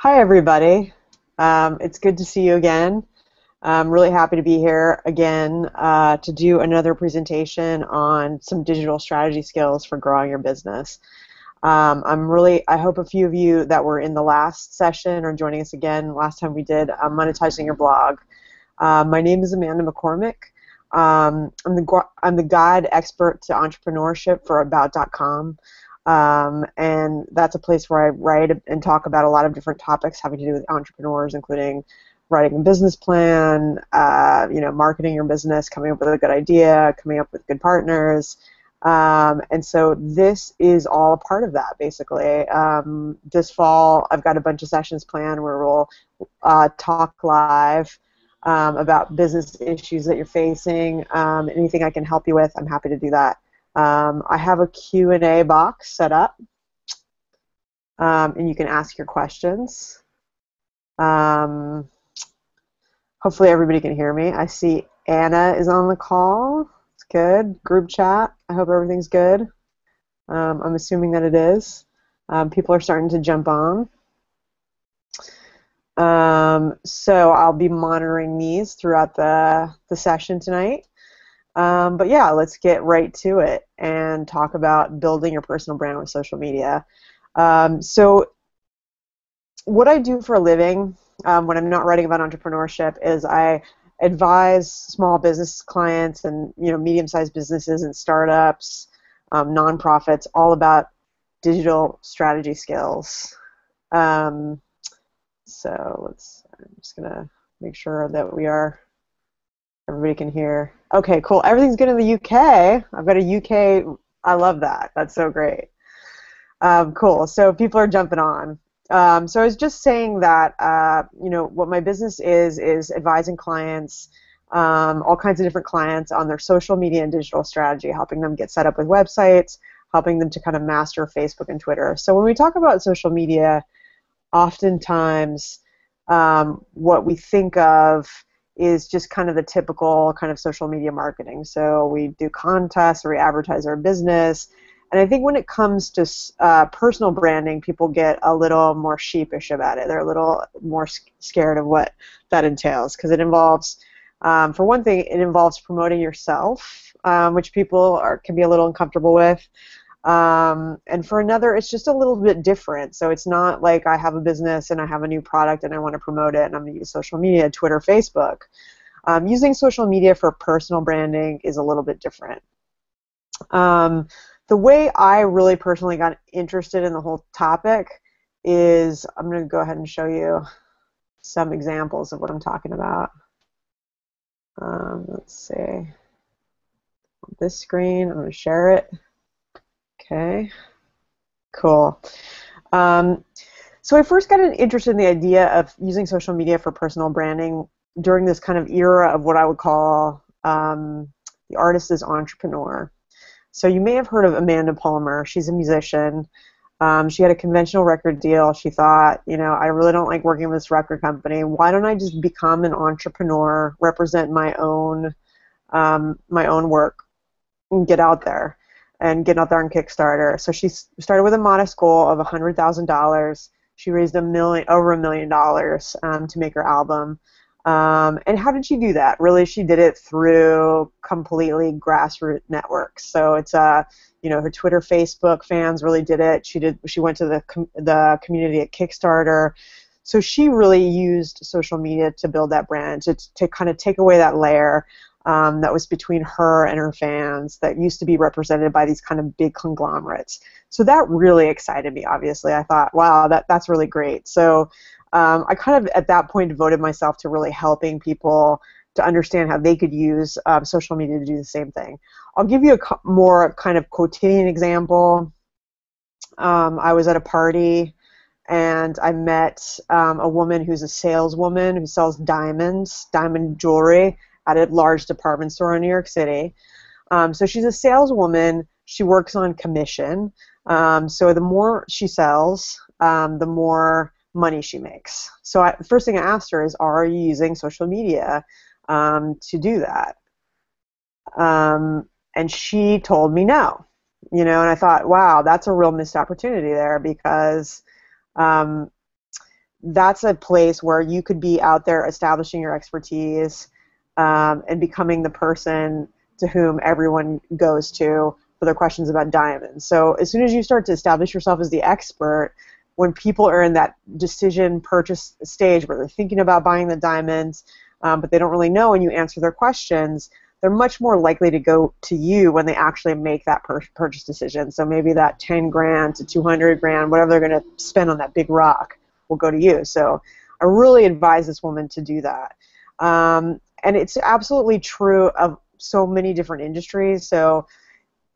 Hi, everybody. It's good to see you again. I'm really happy to be here again to do another presentation on some digital strategy skills for growing your business. I hope a few of you that were in the last session are joining us again. Last time we did monetizing your blog. My name is Amanda McCormick. I'm the guide expert to entrepreneurship for About.com. And that's a place where I write and talk about a lot of different topics having to do with entrepreneurs, including writing a business plan, marketing your business, coming up with a good idea, coming up with good partners. And so this is all a part of that, basically. This fall, I've got a bunch of sessions planned where we'll talk live about business issues that you're facing. Anything I can help you with, I'm happy to do that. I have a Q&A box set up, and you can ask your questions. Hopefully everybody can hear me. I see Anna is on the call. It's good. Group chat. I hope everything's good. I'm assuming that it is. People are starting to jump on. So I'll be monitoring these throughout the session tonight. But yeah, let's get right to it and talk about building your personal brand with social media. So what I do for a living when I'm not writing about entrepreneurship is I advise small business clients and medium-sized businesses and startups, nonprofits, all about digital strategy skills. I'm just gonna make sure that everybody can hear. Okay, cool. Everything's good in the UK. I've got a UK. I love that. That's so great. Cool. So people are jumping on. So I was just saying that what my business is advising clients, all kinds of different clients on their social media and digital strategy, helping them get set up with websites, helping them to kind of master Facebook and Twitter. So when we talk about social media, oftentimes what we think of is just kind of the typical kind of social media marketing. So we do contests or we advertise our business. And I think when it comes to personal branding, people get a little more sheepish about it. They're a little more scared of what that entails because it involves, for one thing, it involves promoting yourself, which people can be a little uncomfortable with. And for another, it's just a little bit different. So it's not like I have a business and I have a new product and I want to promote it and I'm going to use social media, Twitter, Facebook. Using social media for personal branding is a little bit different. The way I really personally got interested in the whole topic is, I'm going to go ahead and show you some examples of what I'm talking about. Let's see. On this screen, I'm going to share it. Okay, cool. So I first got interested in the idea of using social media for personal branding during this kind of era of what I would call the artist as entrepreneur. So you may have heard of Amanda Palmer. She's a musician. She had a conventional record deal. She thought, I really don't like working with this record company. Why don't I just become an entrepreneur, represent my own work, and get out there on Kickstarter. So she started with a modest goal of $100,000. She raised over $1 million to make her album. And how did she do that? Really, she did it through completely grassroots networks. So it's her Twitter, Facebook fans really did it. She went to the community at Kickstarter. So she really used social media to build that brand, to kind of take away that layer that was between her and her fans that used to be represented by these kind of big conglomerates. So that really excited me, obviously. I thought, wow, that's really great. So I kind of, at that point, devoted myself to really helping people to understand how they could use social media to do the same thing. I'll give you a more kind of quotidian example. I was at a party, and I met a woman who's a saleswoman who sells diamond jewelry, at a large department store in New York City. So she's a saleswoman. She works on commission. So the more she sells, the more money she makes. So the first thing I asked her is, are you using social media to do that? And she told me no. And I thought, wow, that's a real missed opportunity there because that's a place where you could be out there establishing your expertise and becoming the person to whom everyone goes to for their questions about diamonds. So as soon as you start to establish yourself as the expert, when people are in that decision purchase stage where they're thinking about buying the diamonds, but they don't really know, and you answer their questions, they're much more likely to go to you when they actually make that purchase decision. So maybe that 10 grand to 200 grand, whatever they're going to spend on that big rock, will go to you. So I really advise this woman to do that. And it's absolutely true of so many different industries. So,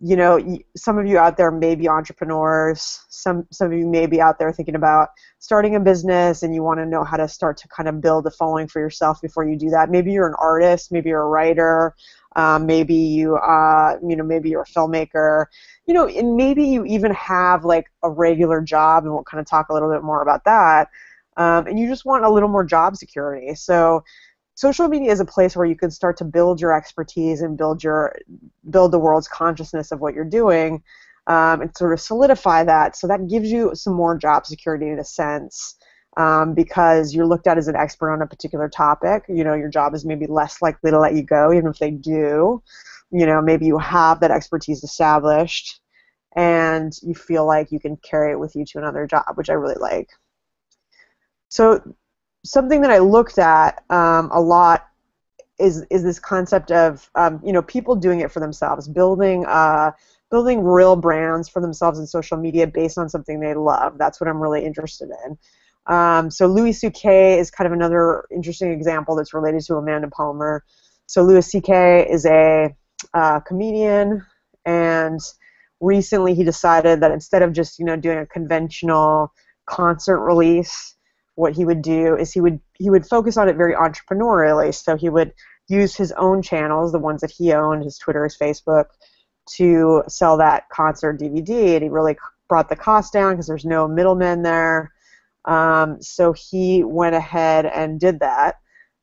you know, some of you out there may be entrepreneurs. Some of you may be out there thinking about starting a business, and you want to know how to start to kind of build a following for yourself before you do that. Maybe you're an artist. Maybe you're a writer. Maybe maybe you're a filmmaker. You know, and maybe you even have like a regular job, and we'll kind of talk a little bit more about that. And you just want a little more job security. So social media is a place where you can start to build your expertise and build the world's consciousness of what you're doing, and sort of solidify that. So that gives you some more job security in a sense, because you're looked at as an expert on a particular topic. You know, your job is maybe less likely to let you go, even if they do. You know, maybe you have that expertise established, and you feel like you can carry it with you to another job, which I really like. So something that I looked at a lot is this concept of people doing it for themselves, building real brands for themselves in social media based on something they love. That's what I'm really interested in. So Louis C.K. is kind of another interesting example that's related to Amanda Palmer. So Louis C.K. is a comedian, and recently he decided that instead of just doing a conventional concert release, what he would do is he would focus on it very entrepreneurially. So he would use his own channels, the ones that he owned, his Twitter, his Facebook, to sell that concert DVD, and he really brought the cost down because there's no middlemen there. So he went ahead and did that,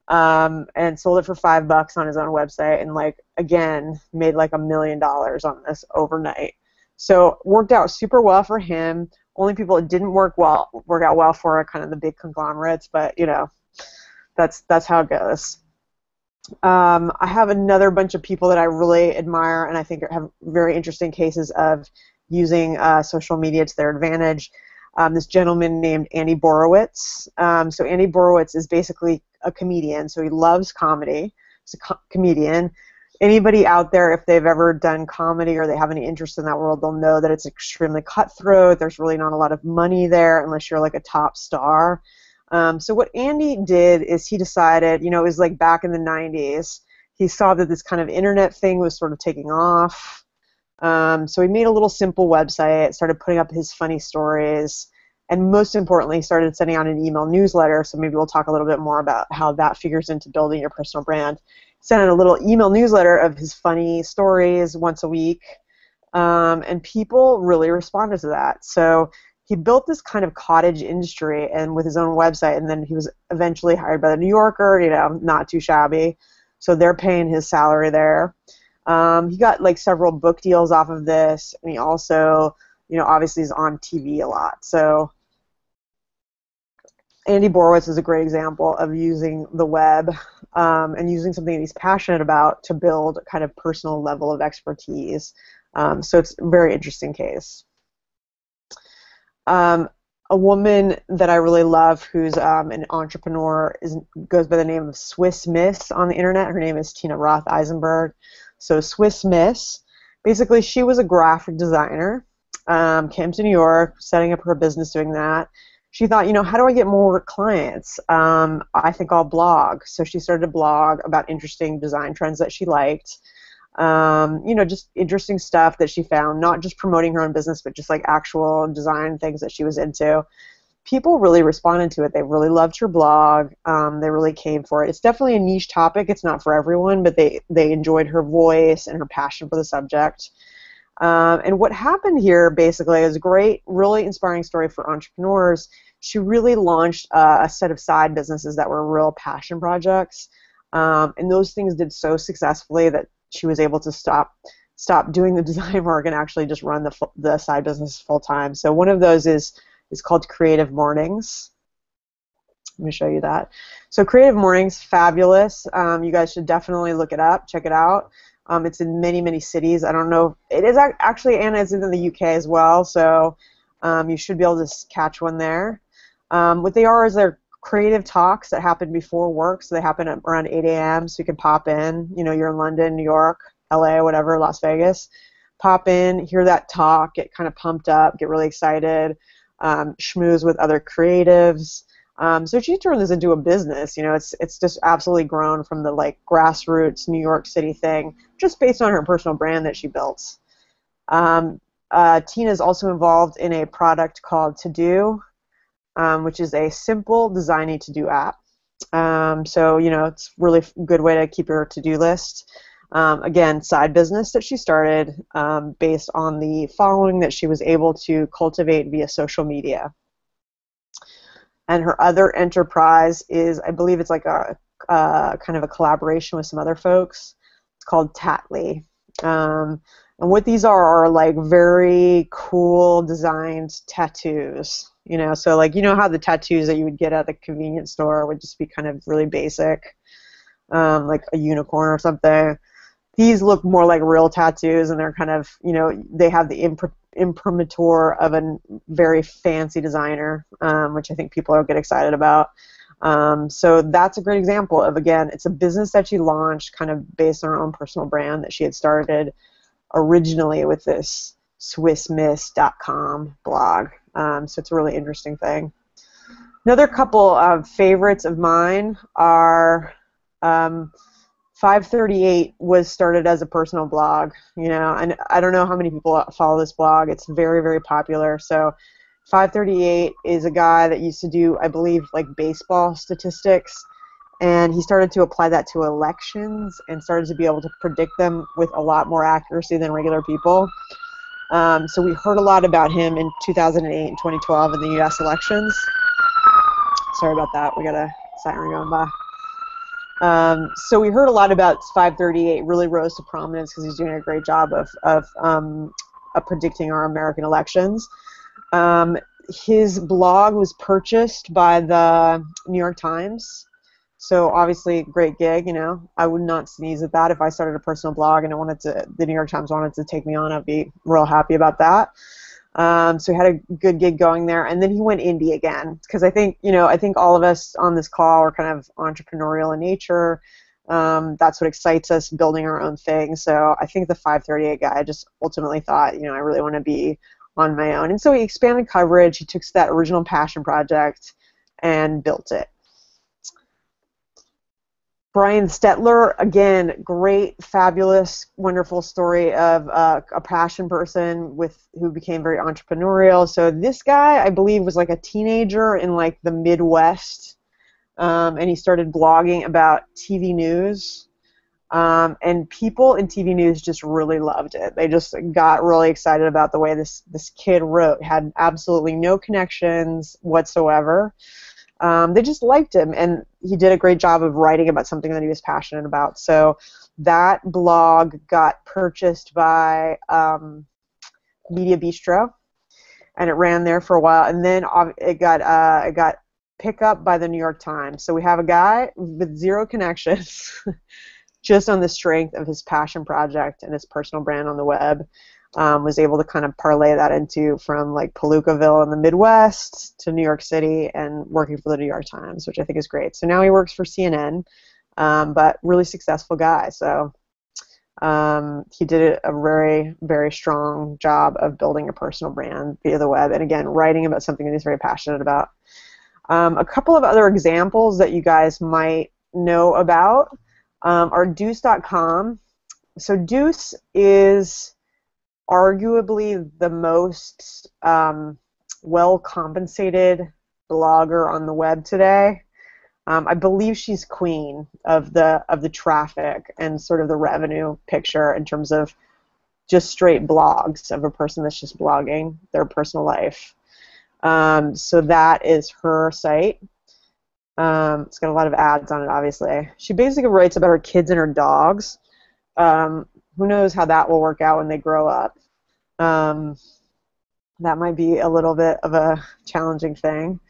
and sold it for $5 on his own website, and again made like $1 million on this overnight. So worked out super well for him. Only people it didn't work out well for are kind of the big conglomerates, but that's how it goes. I have another bunch of people that I really admire and I think have very interesting cases of using social media to their advantage. This gentleman named Andy Borowitz. So Andy Borowitz is basically a comedian, so he loves comedy. He's a comedian. Anybody out there, if they've ever done comedy or they have any interest in that world, they'll know that it's extremely cutthroat. There's really not a lot of money there unless you're like a top star. So what Andy did is he decided, it was like back in the 90s, he saw that this kind of internet thing was sort of taking off. So he made a little simple website, started putting up his funny stories, and most importantly, started sending out an email newsletter. So maybe we'll talk a little bit more about how that figures into building your personal brand. Sent out a little email newsletter of his funny stories once a week, and people really responded to that. So he built this kind of cottage industry and with his own website, and then he was eventually hired by the New Yorker, not too shabby. So they're paying his salary there. He got several book deals off of this, and he also, obviously is on TV a lot. So Andy Borowitz is a great example of using the web and using something that he's passionate about to build kind of personal level of expertise. So it's a very interesting case. A woman that I really love who's an entrepreneur goes by the name of Swiss Miss on the internet. Her name is Tina Roth Eisenberg. So Swiss Miss, basically she was a graphic designer, came to New York, setting up her business doing that. She thought, how do I get more clients? I think I'll blog. So she started a blog about interesting design trends that she liked. Just interesting stuff that she found, not just promoting her own business, but just actual design things that she was into. People really responded to it. They really loved her blog. They really came for it. It's definitely a niche topic. It's not for everyone, but they enjoyed her voice and her passion for the subject. And what happened here basically is a great, really inspiring story for entrepreneurs. She really launched a set of side businesses that were real passion projects, and those things did so successfully that she was able to stop doing the design work and actually just run the side business full time. So one of those is called Creative Mornings. Let me show you that. So Creative Mornings, fabulous. You guys should definitely look it up, check it out. It's in many, many cities. I don't know. It is actually, Anna, is in the UK as well, so you should be able to catch one there. What they are is they're creative talks that happen before work, so they happen at around 8 a.m., so you can pop in. You know, you're in London, New York, LA, whatever, Las Vegas. Pop in, hear that talk, get kind of pumped up, get really excited, schmooze with other creatives. So she turned this into a business. You know, it's just absolutely grown from the like grassroots New York City thing, just based on her personal brand that she built. Tina is also involved in a product called To Do, which is a simple designing to-do app. So, you know, it's really a good way to keep your to-do list. Again, side business that she started based on the following that she was able to cultivate via social media. And her other enterprise is, I believe it's like a kind of a collaboration with some other folks. It's called Tattly. And what these are like very cool designed tattoos. You know, so like, you know how the tattoos that you would get at the convenience store would just be kind of really basic, like a unicorn or something. These look more like real tattoos, and they're kind of, you know, they have the imprimatur of a very fancy designer, which I think people will get excited about. So that's a great example of, again, it's a business that she launched kind of based on her own personal brand that she had started originally with this SwissMiss.com blog. So it's a really interesting thing. Another couple of favorites of mine are 538 was started as a personal blog, you know, and I don't know how many people follow this blog. It's very, very popular. So 538 is a guy that used to do, I believe, like baseball statistics, and he started to apply that to elections and started to be able to predict them with a lot more accuracy than regular people. So we heard a lot about him in 2008 and 2012 in the U.S. elections. Sorry about that. We got a siren going by. So we heard a lot about 538, really rose to prominence because he's doing a great job of predicting our American elections. His blog was purchased by the New York Times, so obviously great gig, you know. I would not sneeze at that if I started a personal blog and the New York Times wanted to take me on. I'd be real happy about that. So he had a good gig going there, and then he went indie again because I think all of us on this call are kind of entrepreneurial in nature. That's what excites us, building our own thing. So I think the 538 guy just ultimately thought, you know, I really want to be on my own, and so he expanded coverage. He took that original passion project and built it. Brian Stetler, again, great, fabulous, wonderful story of a passion person who became very entrepreneurial. So this guy, I believe, was like a teenager in like the Midwest, and he started blogging about TV news. And people in TV news just really loved it. They just got really excited about the way this kid wrote. Had absolutely no connections whatsoever. They just liked him, and he did a great job of writing about something that he was passionate about. So that blog got purchased by Media Bistro, and it ran there for a while, and then it got picked up by the New York Times. So we have a guy with zero connections, just on the strength of his passion project and his personal brand on the web. Was able to kind of parlay that into from like Palookaville in the Midwest to New York City and working for the New York Times, which I think is great. So now he works for CNN, but really successful guy. So he did a very, very strong job of building a personal brand via the web, and again, writing about something that he's very passionate about. A couple of other examples that you guys might know about are Deuce.com. So Deuce is arguably the most well-compensated blogger on the web today. I believe she's queen of the traffic and sort of the revenue picture in terms of just straight blogs of a person that's just blogging their personal life. So that is her site. It's got a lot of ads on it, obviously. She basically writes about her kids and her dogs. Who knows how that will work out when they grow up. That might be a little bit of a challenging thing.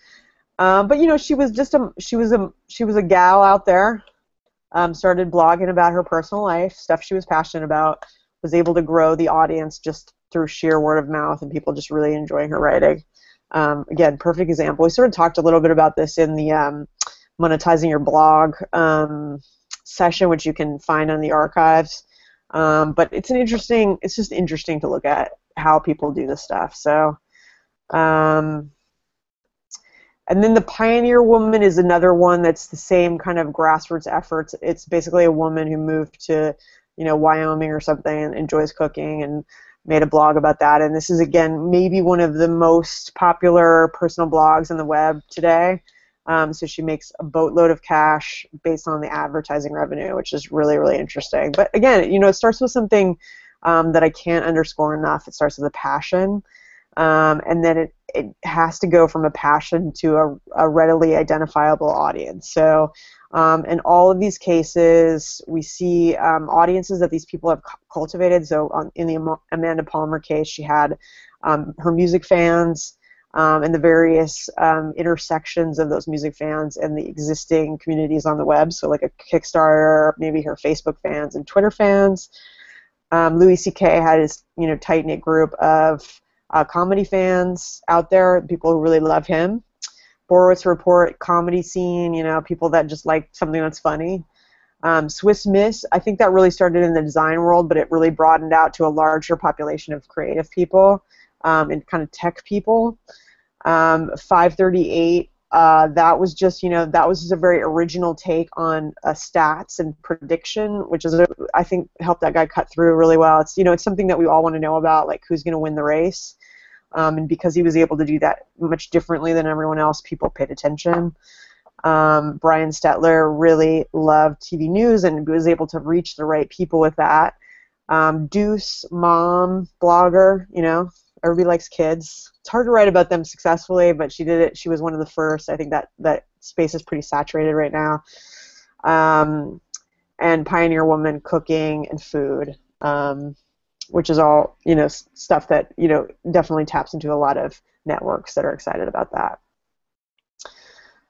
But you know, she was a gal out there. Started blogging about her personal life, stuff she was passionate about. Was able to grow the audience just through sheer word of mouth, and people just really enjoying her writing. Again, perfect example. We sort of talked a little bit about this in the monetizing your blog session, which you can find on the archives. But it's just interesting to look at how people do this stuff. So. And then the Pioneer Woman is another one that's the same kind of grassroots efforts. It's basically a woman who moved to, you know, Wyoming or something and enjoys cooking and made a blog about that. And this is, again, maybe one of the most popular personal blogs on the web today. So she makes a boatload of cash based on the advertising revenue, which is really, really interesting. But again, you know, it starts with something that I can't underscore enough. It starts with a passion. And then it has to go from a passion to a readily identifiable audience. So in all of these cases, we see audiences that these people have cultivated. So in the Amanda Palmer case, she had her music fans and the various intersections of those music fans and the existing communities on the web. So like a Kickstarter, maybe her Facebook fans and Twitter fans. Louis C.K. had his, you know, tight-knit group of comedy fans out there, people who really love him. Borowitz Report, comedy scene, you know, people that just like something that's funny. Swiss Miss, I think that really started in the design world, but it really broadened out to a larger population of creative people and kind of tech people. 538, that was just, you know, that was just a very original take on stats and prediction, which is, I think, helped that guy cut through really well. It's, you know, it's something that we all want to know about, like who's going to win the race. And because he was able to do that much differently than everyone else, people paid attention. Brian Stetler really loved TV news and was able to reach the right people with that. Deuce, mom, blogger, you know, everybody likes kids. It's hard to write about them successfully, but she did it. She was one of the first. I think that space is pretty saturated right now. And Pioneer Woman, cooking and food. Which is all, you know, stuff that, you know, definitely taps into a lot of networks that are excited about that.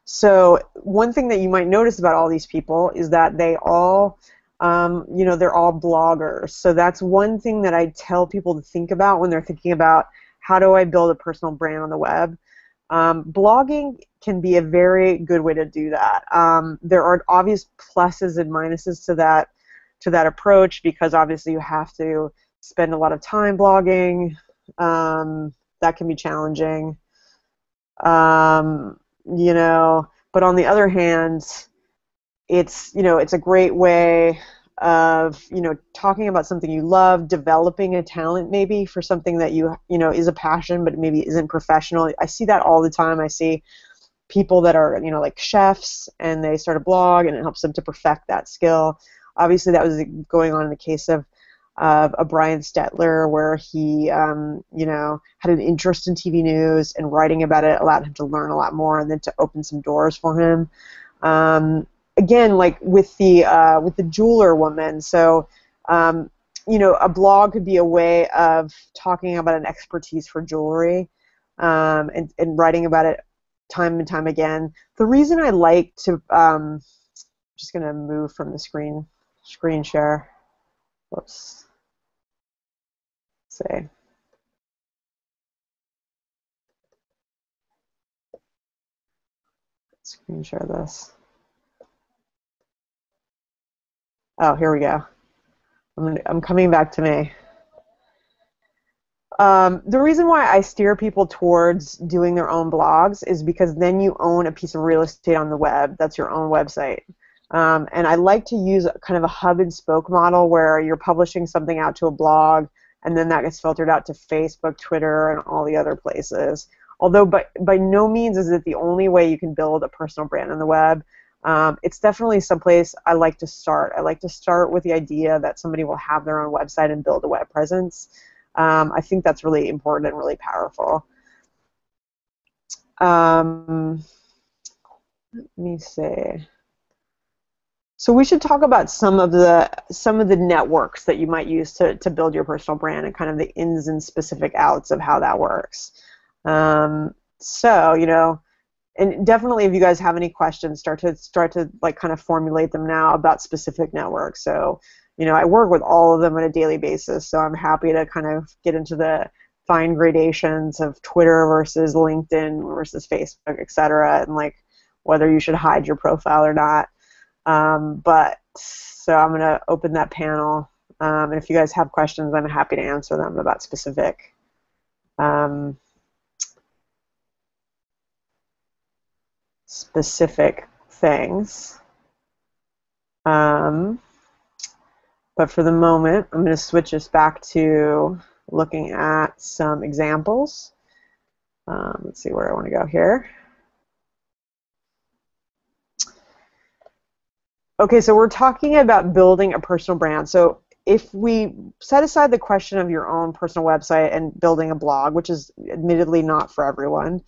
So one thing that you might notice about all these people is that they all, you know, they're all bloggers. So that's one thing that I tell people to think about when they're thinking about how do I build a personal brand on the web. Blogging can be a very good way to do that. There are obvious pluses and minuses to that approach, because obviously you have to spend a lot of time blogging. That can be challenging. You know, but on the other hand, it's, you know, it's a great way of, you know, talking about something you love, developing a talent maybe for something that you know, is a passion but maybe isn't professional. I see that all the time. I see people that are, you know, like chefs, and they start a blog and it helps them to perfect that skill. Obviously that was going on in the case of a Brian Stetler, where he, you know, had an interest in TV news, and writing about it allowed him to learn a lot more and then to open some doors for him. Again, like with the jeweler woman, so you know, a blog could be a way of talking about an expertise for jewelry, and writing about it time and time again. The reason I like to, I'm just going to move from the screen share. Whoops. Say. Screen share this. Oh, here we go. I'm coming back to me. The reason why I steer people towards doing their own blogs is because then you own a piece of real estate on the web. That's your own website. And I like to use kind of a hub and spoke model where you're publishing something out to a blog, and then that gets filtered out to Facebook, Twitter, and all the other places. Although by no means is it the only way you can build a personal brand on the web. It's definitely someplace I like to start. I like to start with the idea that somebody will have their own website and build a web presence. I think that's really important and really powerful. Let me see. So we should talk about some of the networks that you might use to build your personal brand, and kind of the ins and specific outs of how that works. So, you know, and definitely, if you guys have any questions, start to like kind of formulate them now about specific networks. So, I work with all of them on a daily basis, so I'm happy to kind of get into the fine gradations of Twitter versus LinkedIn versus Facebook, etc., and like whether you should hide your profile or not. But so I'm going to open that panel, and if you guys have questions, I'm happy to answer them about specific things. But for the moment, I'm going to switch us back to looking at some examples. Let's see where I want to go here. Okay, so we're talking about building a personal brand. So if we set aside the question of your own personal website and building a blog, which is admittedly not for everyone,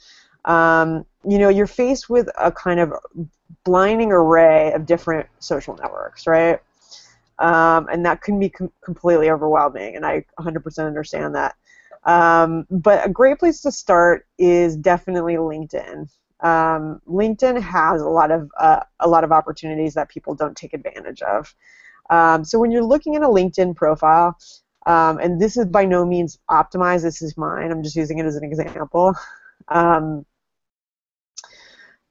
you're faced with a kind of blinding array of different social networks, right? And that can be completely overwhelming, and I 100% understand that. But a great place to start is definitely LinkedIn. LinkedIn has a lot of opportunities that people don't take advantage of. So when you're looking at a LinkedIn profile, and this is by no means optimized, this is mine, I'm just using it as an example. But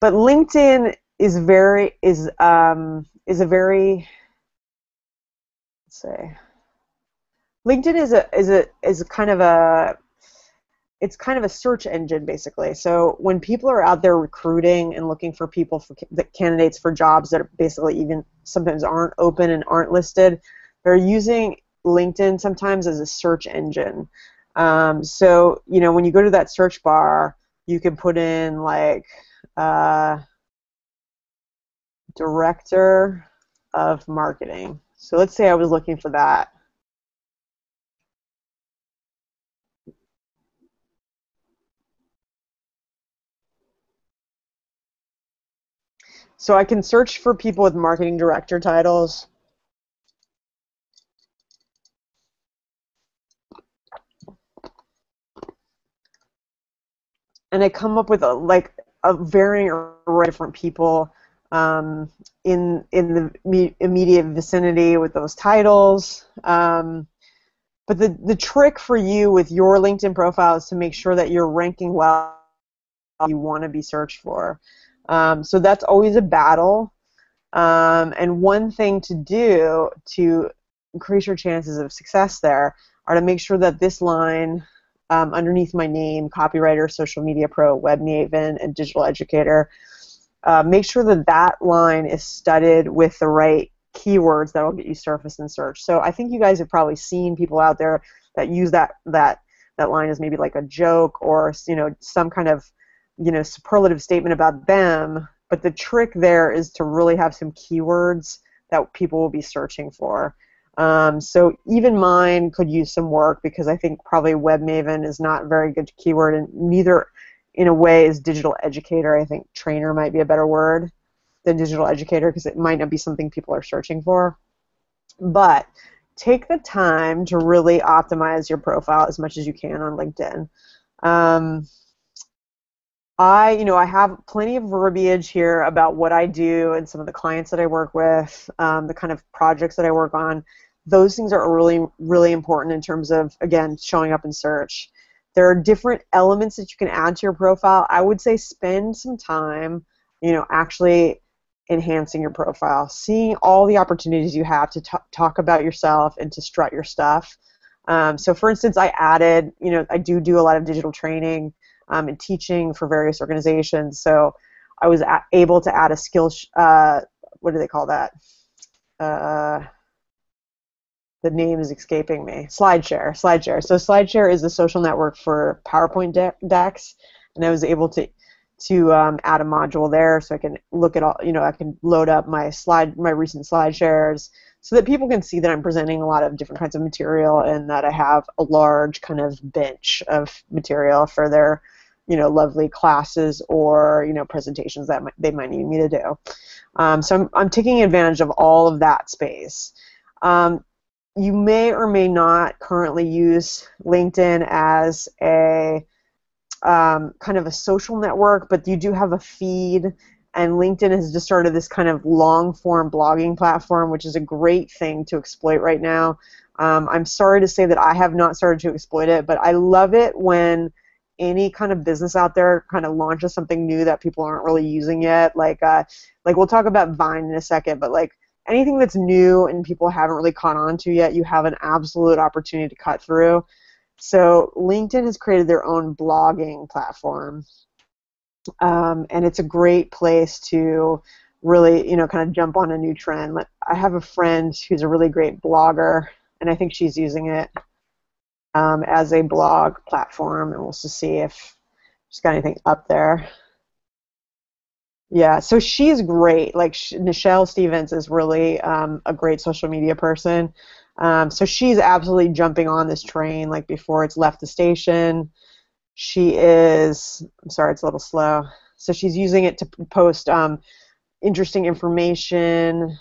LinkedIn is a very let's say LinkedIn is kind of a search engine, basically. So when people are out there recruiting and looking for people for candidates for jobs that are basically even sometimes aren't open and aren't listed, they're using LinkedIn sometimes as a search engine. So when you go to that search bar, you can put in like director of marketing. So let's say I was looking for that. So I can search for people with marketing director titles. And I come up with a varying array of different people in the immediate vicinity with those titles. But the trick for you with your LinkedIn profile is to make sure that you're ranking well you want to be searched for. So that's always a battle. And one thing to do to increase your chances of success there are to make sure that this line underneath my name, copywriter, social media pro, web maven, and digital educator, make sure that that line is studded with the right keywords that will get you surfaced in search. So I think you guys have probably seen people out there that use that line as maybe like a joke or some kind of superlative statement about them. But the trick there is to really have some keywords that people will be searching for. So even mine could use some work because I think probably web maven is not a very good keyword, and neither in a way is digital educator. I think trainer might be a better word than digital educator because it might not be something people are searching for. But take the time to really optimize your profile as much as you can on LinkedIn. I have plenty of verbiage here about what I do and some of the clients that I work with, the kind of projects that I work on. Those things are really, really important in terms of, again, showing up in search. There are different elements that you can add to your profile. I would say spend some time, actually enhancing your profile, seeing all the opportunities you have to talk about yourself and to strut your stuff. So for instance, I added, I do a lot of digital training and teaching for various organizations. So I was able to add a skill, what do they call that? The name is escaping me. SlideShare. So SlideShare is the social network for PowerPoint decks, and I was able to add a module there so I can look at all, I can load up my recent SlideShares so that people can see that I'm presenting a lot of different kinds of material and that I have a large kind of bench of material for their, lovely classes or, presentations that they might need me to do. So I'm taking advantage of all of that space. You may or may not currently use LinkedIn as a kind of a social network, but you do have a feed, and LinkedIn has just started this kind of long-form blogging platform, which is a great thing to exploit right now. I'm sorry to say that I have not started to exploit it, but I love it when any kind of business out there kind of launches something new that people aren't really using yet. Like we'll talk about Vine in a second, but like anything that's new and people haven't really caught on to yet, you have an absolute opportunity to cut through. So LinkedIn has created their own blogging platform, and it's a great place to really, kind of jump on a new trend. I have a friend who's a really great blogger, and I think she's using it as a blog platform, and we'll just see if she's got anything up there. Yeah, so she's great. Like Nichelle Stevens is really a great social media person. So she's absolutely jumping on this train like before it's left the station. She is, I'm sorry, it's a little slow. So she's using it to post interesting information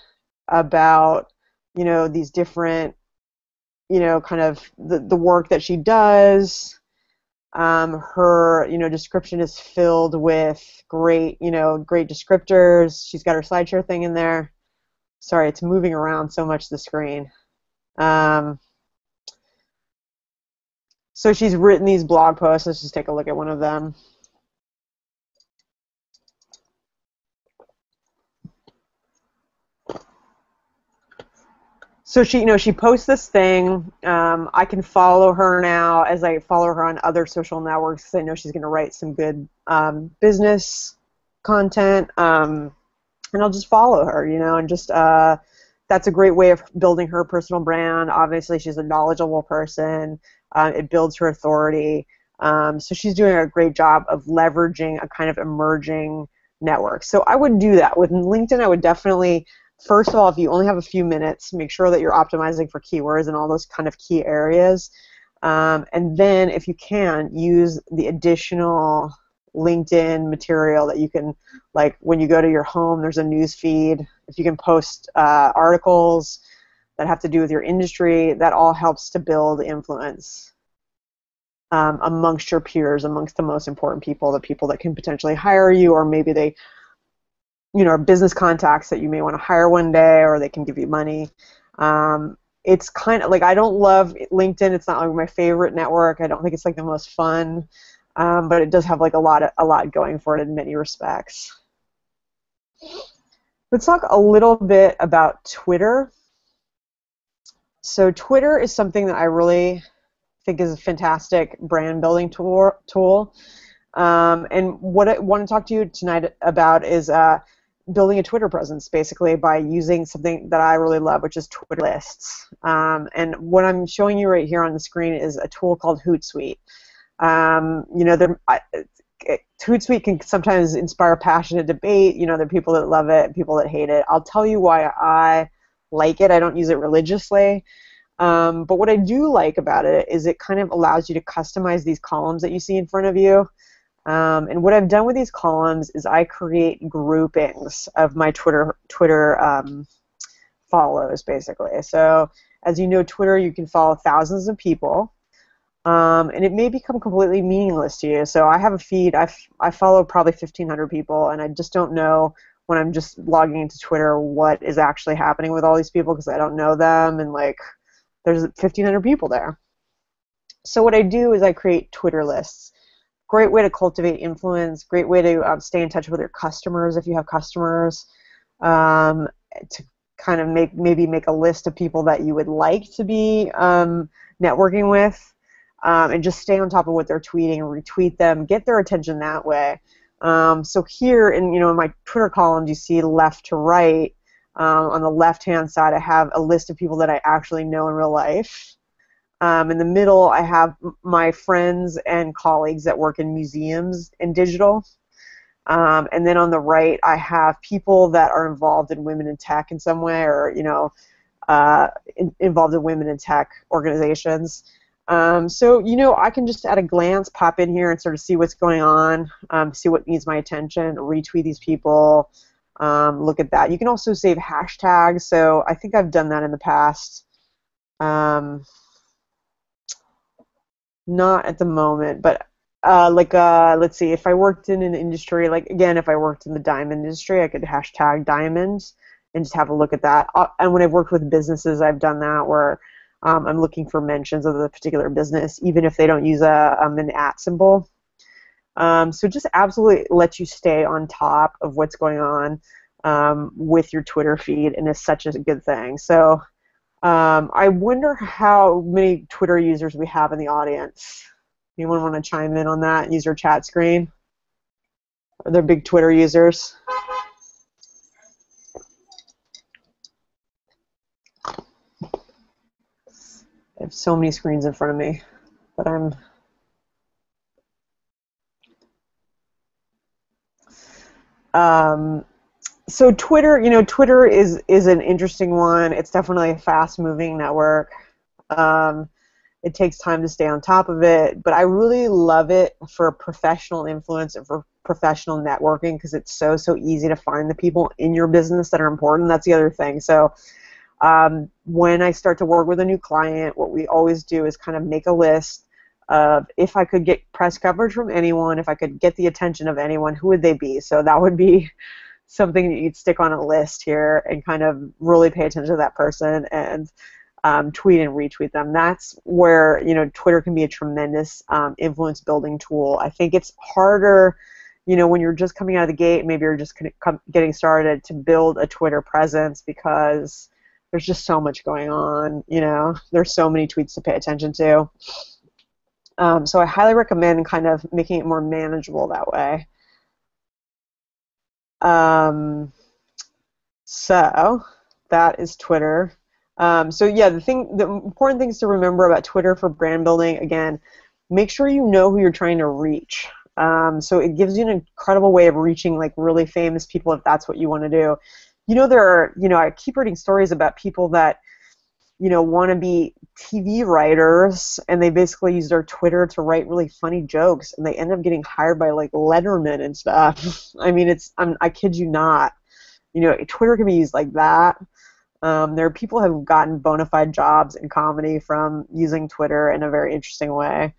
about, these different, kind of the work that she does. Her, description is filled with great, great descriptors. She's got her SlideShare thing in there. Sorry, it's moving around so much, the screen. So she's written these blog posts. Let's just take a look at one of them. So she posts this thing. I can follow her now as I follow her on other social networks because I know she's going to write some good business content. And I'll just follow her, and just that's a great way of building her personal brand. Obviously, she's a knowledgeable person. It builds her authority. So she's doing a great job of leveraging a kind of emerging network. So I would do that. With LinkedIn, I would definitely, first of all, if you only have a few minutes, make sure that you're optimizing for keywords and all those kind of key areas. And then, if you can, use the additional LinkedIn material that you can, like when you go to your home, there's a news feed. If you can post articles that have to do with your industry, that all helps to build influence amongst your peers, amongst the most important people, the people that can potentially hire you, or maybe they, are business contacts that you may want to hire one day, or they can give you money. It's kind of like, I don't love LinkedIn. It's not like my favorite network. I don't think it's like the most fun, but it does have like a lot going for it in many respects. Let's talk a little bit about Twitter. So Twitter is something that I really think is a fantastic brand building tool. And what I want to talk to you tonight about is building a Twitter presence, basically, by using something that I really love, which is Twitter lists. And what I'm showing you right here on the screen is a tool called Hootsuite. Hootsuite can sometimes inspire passionate debate. There are people that love it, people that hate it. I'll tell you why I like it. I don't use it religiously. But what I do like about it is it kind of allows you to customize these columns that you see in front of you. And what I've done with these columns is I create groupings of my Twitter follows, basically. So as you know, Twitter, you can follow thousands of people, and it may become completely meaningless to you. So I have a feed. I follow probably 1,500 people, and I just don't know when I'm just logging into Twitter what is actually happening with all these people because I don't know them, and like there's 1,500 people there. So what I do is I create Twitter lists. Great way to cultivate influence, great way to stay in touch with your customers if you have customers, to kind of maybe make a list of people that you would like to be networking with, and just stay on top of what they're tweeting and retweet them, get their attention that way. So here in my Twitter columns, you see left to right. On the left-hand side, I have a list of people that I actually know in real life. In the middle, I have my friends and colleagues that work in museums and digital. And then on the right, I have people that are involved in women in tech in some way, or involved in women in tech organizations. So I can just at a glance pop in here and sort of see what's going on, see what needs my attention, retweet these people, look at that. You can also save hashtags. So I think I've done that in the past. Not at the moment, but let's see, if I worked in an industry, like again, if I worked in the diamond industry, I could hashtag diamonds and just have a look at that. And when I've worked with businesses, I've done that where I'm looking for mentions of the particular business, even if they don't use an @ symbol. So just absolutely lets you stay on top of what's going on with your Twitter feed, and is such a good thing. So I wonder how many Twitter users we have in the audience. Anyone want to chime in on that and use your chat screen? Are there big Twitter users? I have so many screens in front of me, but I'm... So Twitter, Twitter is an interesting one. It's definitely a fast-moving network. It takes time to stay on top of it, but I really love it for professional influence and for professional networking, because it's so easy to find the people in your business that are important. That's the other thing. So when I start to work with a new client, what we always do is kind of make a list of, if I could get press coverage from anyone, if I could get the attention of anyone, who would they be? So that would be something that you'd stick on a list here and kind of really pay attention to that person and tweet and retweet them. That's where Twitter can be a tremendous influence building tool. I think it's harder, when you're just coming out of the gate, maybe you're just getting started, to build a Twitter presence, because there's just so much going on. There's so many tweets to pay attention to. So I highly recommend kind of making it more manageable that way. So that is Twitter. So yeah, the important things to remember about Twitter for brand building, again, make sure you know who you're trying to reach. So it gives you an incredible way of reaching like really famous people, if that's what you want to do. There are, I keep reading stories about people that, want to be TV writers, and they basically use their Twitter to write really funny jokes, and they end up getting hired by like Letterman and stuff. I mean, I kid you not. Twitter can be used like that. There are people who have gotten bona fide jobs in comedy from using Twitter in a very interesting way.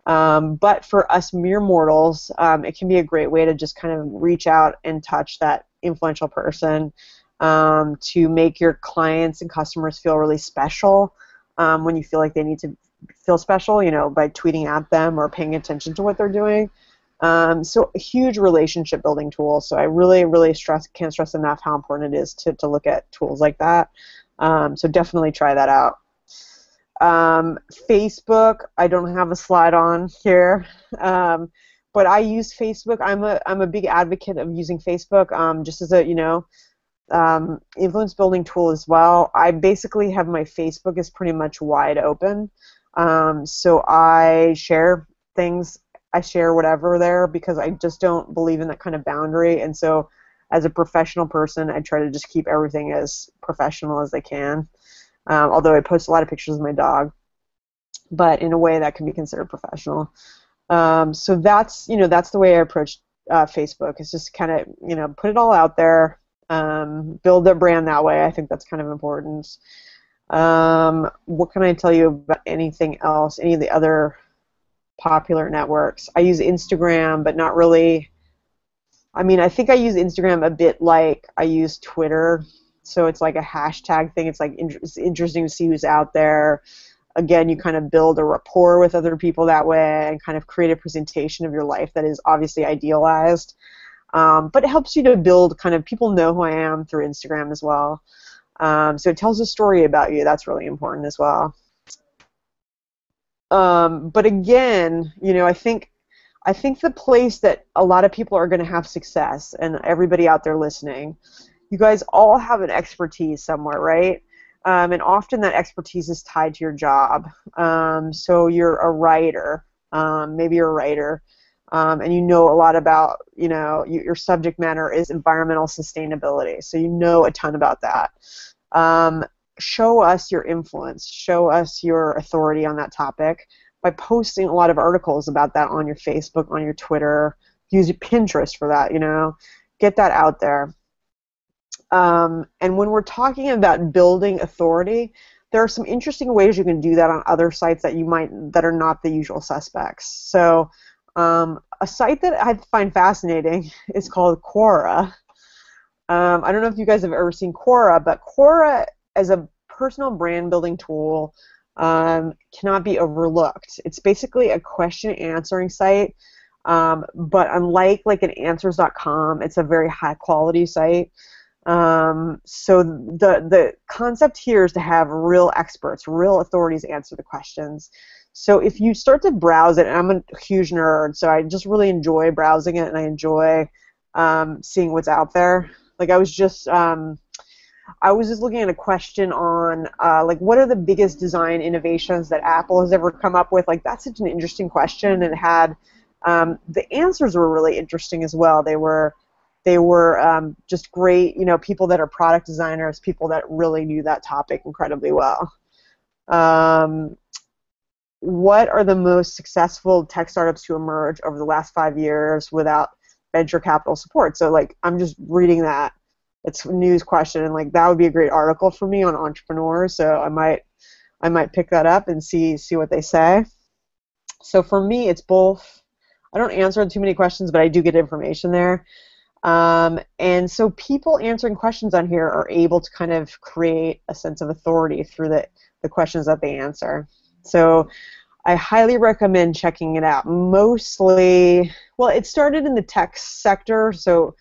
But for us mere mortals, it can be a great way to just kind of reach out and touch that influential person, to make your clients and customers feel really special when you feel like they need to feel special, by tweeting at them or paying attention to what they're doing. So a huge relationship building tool. So I really can't stress enough how important it is to look at tools like that. So definitely try that out. Facebook, I don't have a slide on here, but I use Facebook. I'm a big advocate of using Facebook, just as a influence building tool as well. I basically have my Facebook is pretty much wide open. So I share things. I share whatever there, because I just don't believe in that kind of boundary. And so as a professional person, I try to just keep everything as professional as I can. Although I post a lot of pictures of my dog, but in a way that can be considered professional. So that's the way I approach Facebook. It's just kind of put it all out there, build a brand that way. I think that's kind of important. What can I tell you about anything else? Any of the other popular networks? I use Instagram, but not really. I mean, I think I use Instagram a bit like I use Twitter. So it's like a hashtag thing. It's like it's interesting to see who's out there. Again, you kind of build a rapport with other people that way, and kind of create a presentation of your life that is obviously idealized. But it helps you to build kind of, people know who I am through Instagram as well. So it tells a story about you. That's really important as well. But again, I think the place that a lot of people are going to have success, and everybody out there listening, you guys all have an expertise somewhere, right? And often that expertise is tied to your job. So you're a writer, maybe you're a writer, and you know a lot about, your subject matter is environmental sustainability, so you know a ton about that. Show us your influence, show us your authority on that topic by posting a lot of articles about that on your Facebook, on your Twitter. Use your Pinterest for that, get that out there. And when we're talking about building authority, there are some interesting ways you can do that on other sites that are not the usual suspects. So A site that I find fascinating is called Quora. I don't know if you guys have ever seen Quora, but Quora as a personal brand building tool cannot be overlooked. It's basically a question answering site, but unlike like an answers.com, it's a very high quality site. So the concept here is to have real experts, real authorities answer the questions. So if you start to browse it, and I'm a huge nerd, so I just really enjoy browsing it, and I enjoy seeing what's out there. Like I was just looking at a question on like what are the biggest design innovations that Apple has ever come up with. Like that's such an interesting question, and it had the answers were really interesting as well. They were just great, people that are product designers, people that really knew that topic incredibly well. What are the most successful tech startups to emerge over the last 5 years without venture capital support? So like I'm just reading that. It's a news question, and like that would be a great article for me on entrepreneurs. So I might pick that up and see what they say. So for me, it's both. I don't answer too many questions, but I do get information there. And so people answering questions on here are able to kind of create a sense of authority through the questions that they answer. So I highly recommend checking it out. Mostly, well, it started in the tech sector, so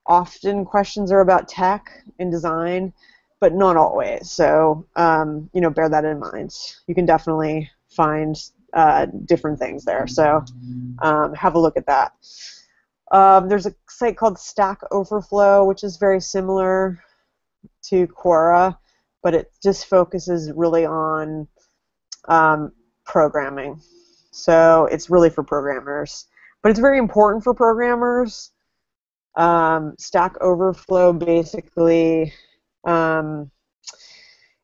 often questions are about tech and design, but not always. So, bear that in mind. You can definitely find different things there. So have a look at that. There's a site called Stack Overflow, which is very similar to Quora, but it just focuses really on programming. So it's really for programmers. But it's very important for programmers. Stack Overflow basically,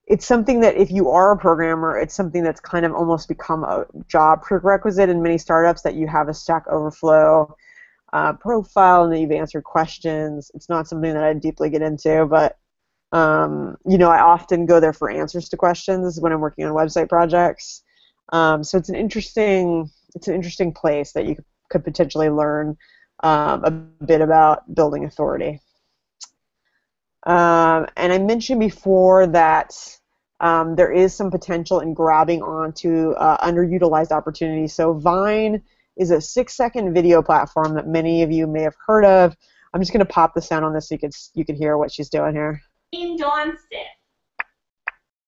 it's something that if you are a programmer, it's something that's kind of almost become a job prerequisite in many startups that you have a Stack Overflow profile and that you've answered questions. It's not something that I deeply get into, but I often go there for answers to questions when I'm working on website projects. So it's an interesting place that you could potentially learn a bit about building authority. And I mentioned before that there is some potential in grabbing onto underutilized opportunities. So Vine is a 6-second video platform that many of you may have heard of. I'm just going to pop the sound on this so you can hear what she's doing here. Dawn Sith,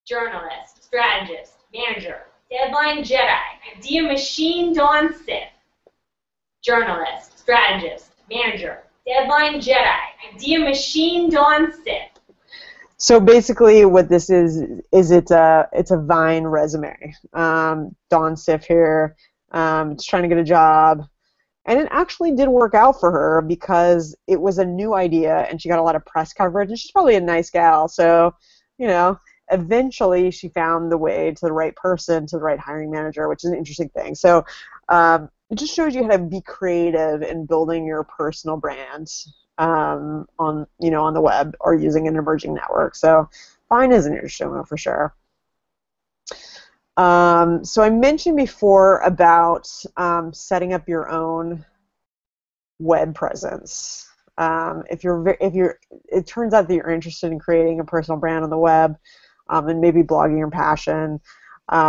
journalist, strategist, manager, deadline Jedi, idea machine Dawn Sith, journalist, strategist, manager, deadline Jedi, idea machine Dawn Sith. So basically, what this is it's a Vine resume. Dawn Sif here, is trying to get a job, and it actually did work out for her because it was a new idea, and she got a lot of press coverage, and she's probably a nice gal. So, eventually she found the way to the right person, to the right hiring manager, which is an interesting thing. So it just shows you how to be creative in building your personal brand on the web or using an emerging network. So Vine is an interesting one for sure. So I mentioned before about setting up your own web presence. It turns out that you're interested in creating a personal brand on the web and maybe blogging your passion.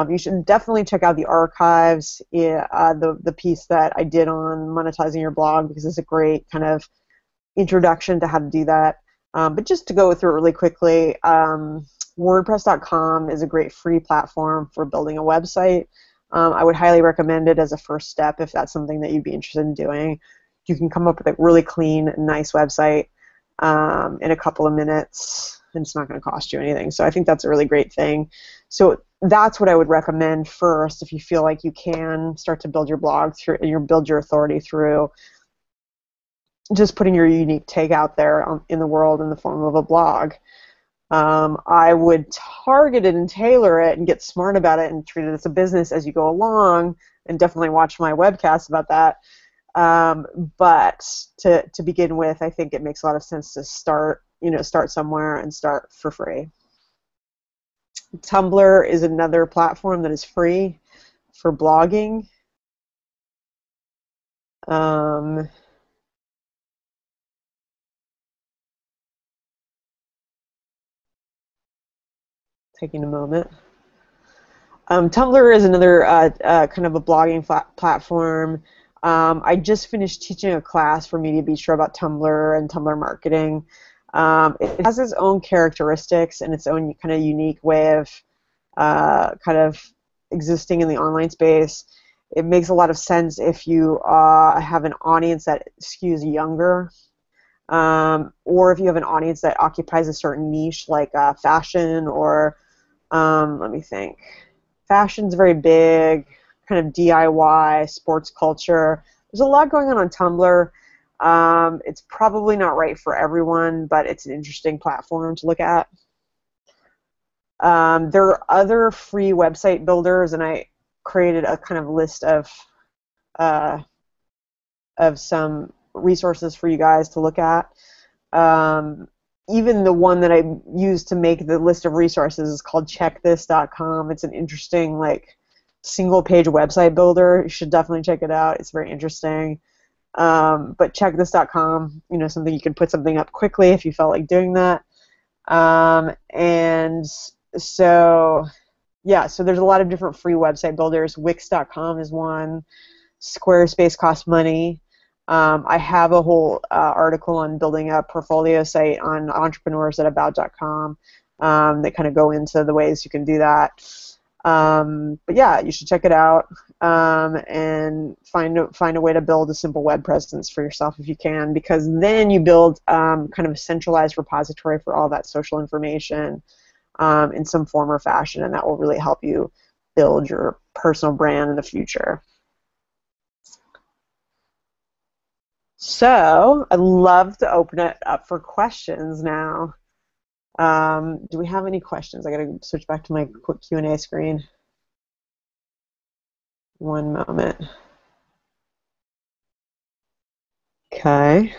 You should definitely check out the archives, the piece that I did on monetizing your blog, because it's a great kind of introduction to how to do that. But just to go through it really quickly, WordPress.com is a great free platform for building a website. I would highly recommend it as a first step if that's something that you'd be interested in doing. You can come up with a really clean, nice website in a couple of minutes, and it's not going to cost you anything. So I think that's a really great thing. So that's what I would recommend first if you feel like you can start to build your blog build your authority through just putting your unique take out there in the world in the form of a blog. I would target it and tailor it and get smart about it and treat it as a business as you go along, and definitely watch my webcast about that. But to begin with, I think it makes a lot of sense to start somewhere and start for free. Tumblr is another platform that is free for blogging. Um, taking a moment. Tumblr is another kind of a blogging platform. I just finished teaching a class for Media Bistro about Tumblr and Tumblr marketing. It has its own characteristics and its own kind of unique way of kind of existing in the online space. It makes a lot of sense if you have an audience that skews younger, or if you have an audience that occupies a certain niche like fashion or, let me think. Fashion's very big, kind of DIY, sports culture. There's a lot going on Tumblr. It's probably not right for everyone, but it's an interesting platform to look at. There are other free website builders, and I created a kind of list of some resources for you guys to look at. Even the one that I used to make the list of resources is called checkthis.com. It's an interesting, like, single-page website builder. You should definitely check it out. It's very interesting. But checkthis.com, something you can put something up quickly if you felt like doing that. And so, yeah, so there's a lot of different free website builders. Wix.com is one. Squarespace costs money. I have a whole article on building a portfolio site on entrepreneurs@about.com that kind of go into the ways you can do that. But yeah, you should check it out and find a way to build a simple web presence for yourself if you can, because then you build kind of a centralized repository for all that social information in some form or fashion, and that will really help you build your personal brand in the future. So I'd love to open it up for questions now. Do we have any questions? I got to switch back to my quick Q&A screen. One moment. Okay.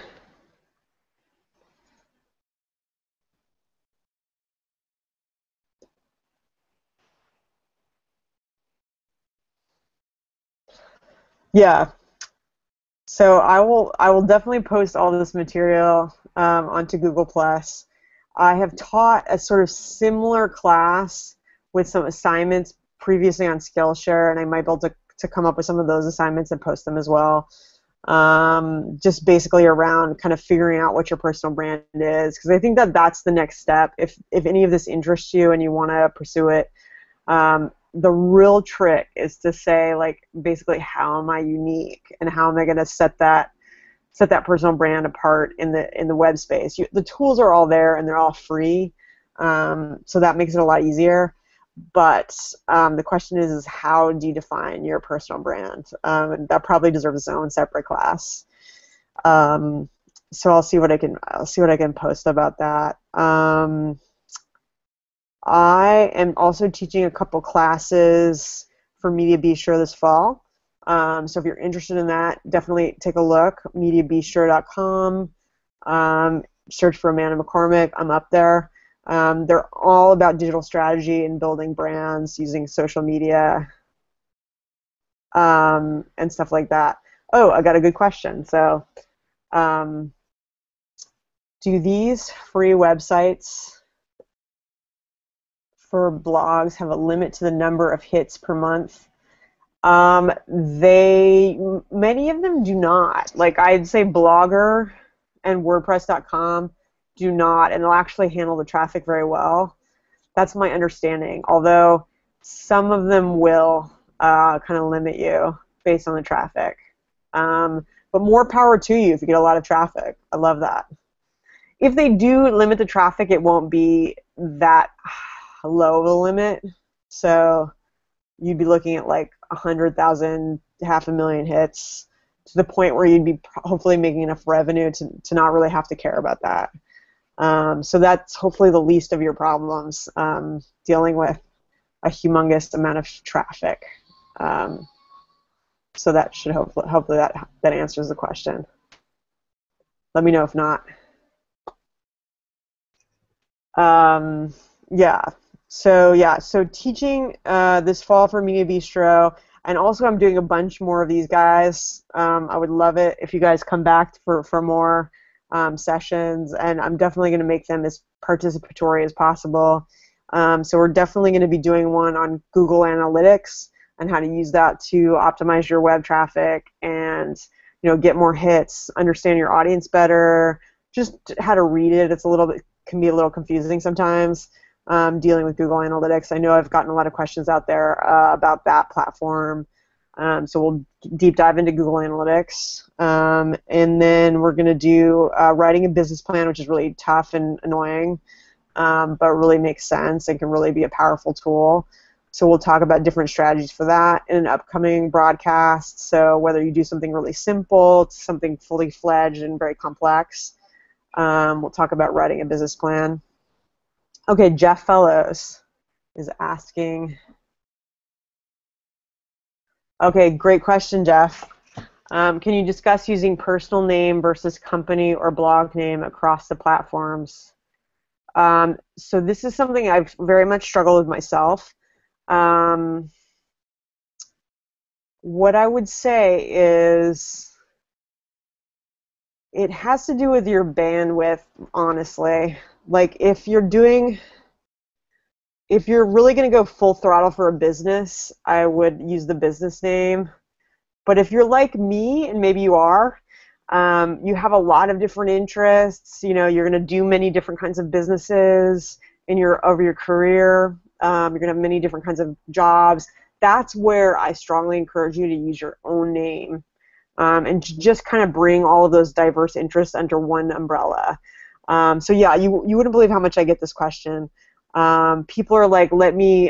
Yeah. So I will definitely post all this material onto Google+. I have taught a sort of similar class with some assignments previously on Skillshare, and I might be able to come up with some of those assignments and post them as well. Just basically around kind of figuring out what your personal brand is, because I think that that's the next step. If any of this interests you and you want to pursue it, the real trick is to say, like, basically, how am I unique and how am I going to set that personal brand apart in the web space? The tools are all there and they're all free, so that makes it a lot easier. But the question is how do you define your personal brand? And that probably deserves its own separate class. So I'll see what I can post about that. I am also teaching a couple classes for Media Bistro this fall. So if you're interested in that, definitely take a look. MediaBistro.com. Search for Amanda McCormick. I'm up there. They're all about digital strategy and building brands using social media and stuff like that. Oh, I got a good question. So, do these free websites for blogs have a limit to the number of hits per month? Many of them do not. Like, I'd say Blogger and WordPress.com do not, and they'll actually handle the traffic very well. That's my understanding, although some of them will kind of limit you based on the traffic. But more power to you if you get a lot of traffic. I love that. If they do limit the traffic, it won't be that low of a limit. So you'd be looking at like 100,000, 500,000 hits, to the point where you'd be hopefully making enough revenue to not really have to care about that. So that's hopefully the least of your problems, dealing with a humongous amount of traffic. So that should hopefully that answers the question. Let me know if not. Yeah. So yeah, so teaching this fall for Media Bistro, and also I'm doing a bunch more of these guys. I would love it if you guys come back for more sessions, and I'm definitely going to make them as participatory as possible. So we're definitely going to be doing one on Google Analytics and how to use that to optimize your web traffic and get more hits, understand your audience better, just how to read it. It's can be a little confusing sometimes. Dealing with Google Analytics. I know I've gotten a lot of questions out there about that platform. So we'll deep dive into Google Analytics. And then we're going to do writing a business plan, which is really tough and annoying, but really makes sense and can really be a powerful tool. So we'll talk about different strategies for that in an upcoming broadcast. So whether you do something really simple to something fully fledged and very complex, we'll talk about writing a business plan. Okay, Jeff Fellows is asking. Okay, great question, Jeff. Can you discuss using personal name versus company or blog name across the platforms? So this is something I've very much struggled with myself. What I would say is it has to do with your bandwidth, honestly. Like if you're really going to go full throttle for a business, I would use the business name. But if you're like me, and maybe you are, you have a lot of different interests. You're going to do many different kinds of businesses over your career. You're going to have many different kinds of jobs. That's where I strongly encourage you to use your own name and just kind of bring all of those diverse interests under one umbrella. So yeah, you wouldn't believe how much I get this question. People are like, let me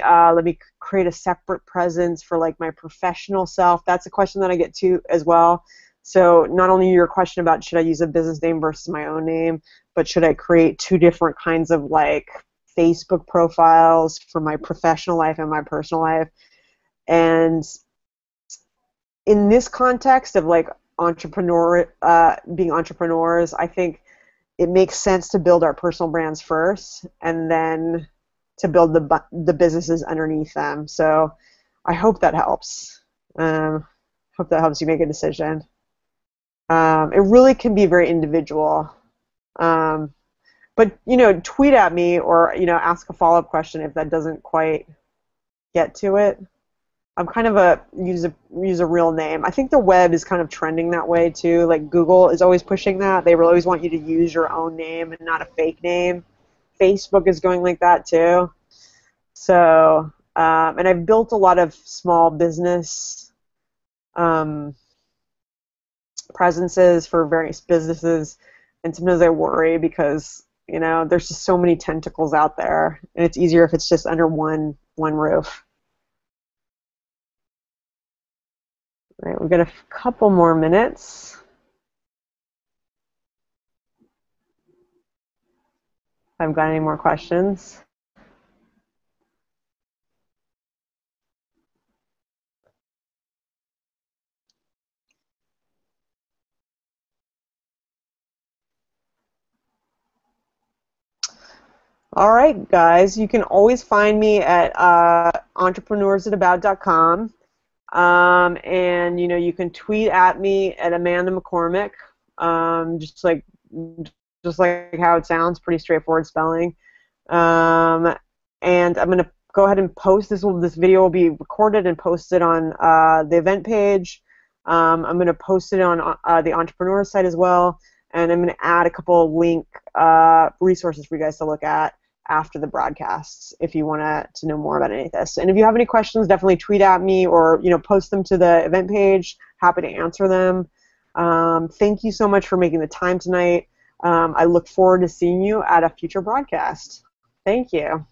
create a separate presence for like my professional self. That's a question that I get too as well. So not only your question about should I use a business name versus my own name, but should I create two different kinds of like Facebook profiles for my professional life and my personal life? And in this context of like being entrepreneurs, I think it makes sense to build our personal brands first and then to build the businesses underneath them. So I hope that helps. Hope that helps you make a decision. It really can be very individual. But tweet at me or ask a follow-up question if that doesn't quite get to it. I'm kind of use a real name. I think the web is kind of trending that way too. Like Google is always pushing that. They always want you to use your own name and not a fake name. Facebook is going like that too. So, and I've built a lot of small business presences for various businesses, and sometimes I worry because there's just so many tentacles out there, and it's easier if it's just under one roof. All right, we've got a couple more minutes. I've got any more questions? All right, guys, you can always find me at entrepreneursabout.com. And you can tweet at me at Amanda McCormick, just like how it sounds, pretty straightforward spelling. And I'm going to go ahead and post this video will be recorded and posted on the event page. I'm going to post it on the Entrepreneur site as well, and I'm going to add a couple of link resources for you guys to look at after the broadcasts if you want to know more about any of this. And if you have any questions, definitely tweet at me or post them to the event page. Happy to answer them. Thank you so much for making the time tonight. I look forward to seeing you at a future broadcast. Thank you.